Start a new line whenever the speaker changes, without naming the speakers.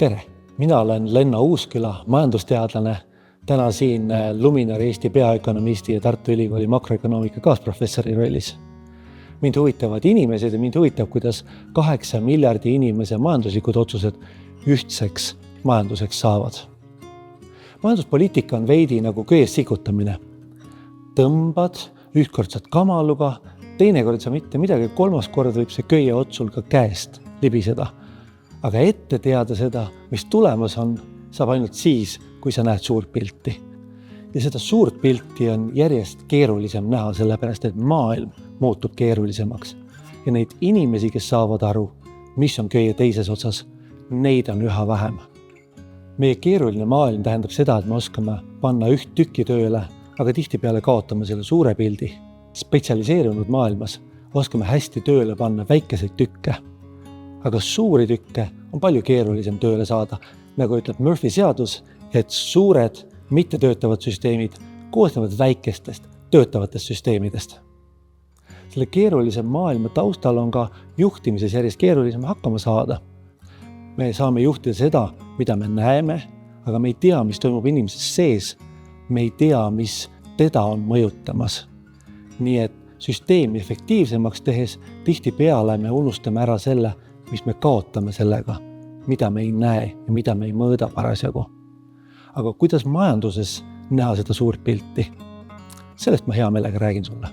Tere! Mina olen Lenno Uusküla, majandusteadlane, täna siin Luminori Eesti peaökonomisti ja Tartu Ülikooli makroökonoomika kaasprofessori rollis. Mind huvitavad inimesed ja mind huvitab, kuidas 8 miljardi inimese majanduslikud otsused ühtseks majanduseks saavad. Majanduspoliitika on veidi nagu köies sikutamine. Tõmbad, ühtkord saad kamaluga, teinekord sa mitte midagi, kolmas kord võib see köie ots sul ka käest libiseda. Aga ette teada seda, mis tulemas on, saab ainult siis, kui sa näed suurt pilti. Ja seda suurt pilti on järjest keerulisem näha, sellepärast et maailm muutub keerulisemaks. Ja neid inimesi, kes saavad aru, mis on köie teises otsas, neid on üha vähem. Meie keeruline maailm tähendab seda, et me oskame panna üht tükki tööle, aga tihtipeale kaotame selle suure pildi. Spetsialiseerunud maailmas oskame hästi tööle panna väikeseid tükke. Aga suuri tükke on palju keerulisem tööle saada. Nagu ütleb Murphy seadus, et suured mittetöötavad süsteemid koosnevad väikestest töötavatest süsteemidest. Selle keerulise maailma taustal on ka juhtimises järjest keerulisem hakkama saada. Me saame juhtida seda, mida me näeme, aga me ei tea, mis toimub inimeses sees. Me ei tea, mis teda on mõjutamas. Nii et süsteemi efektiivsemaks tehes tihtipeale me unustame ära selle, mis me kaotame sellega, mida me ei näe ja mida me ei mõõda parasjagu. Aga kuidas majanduses näha seda suurt pilti? Sellest ma hea meelega räägin sulle.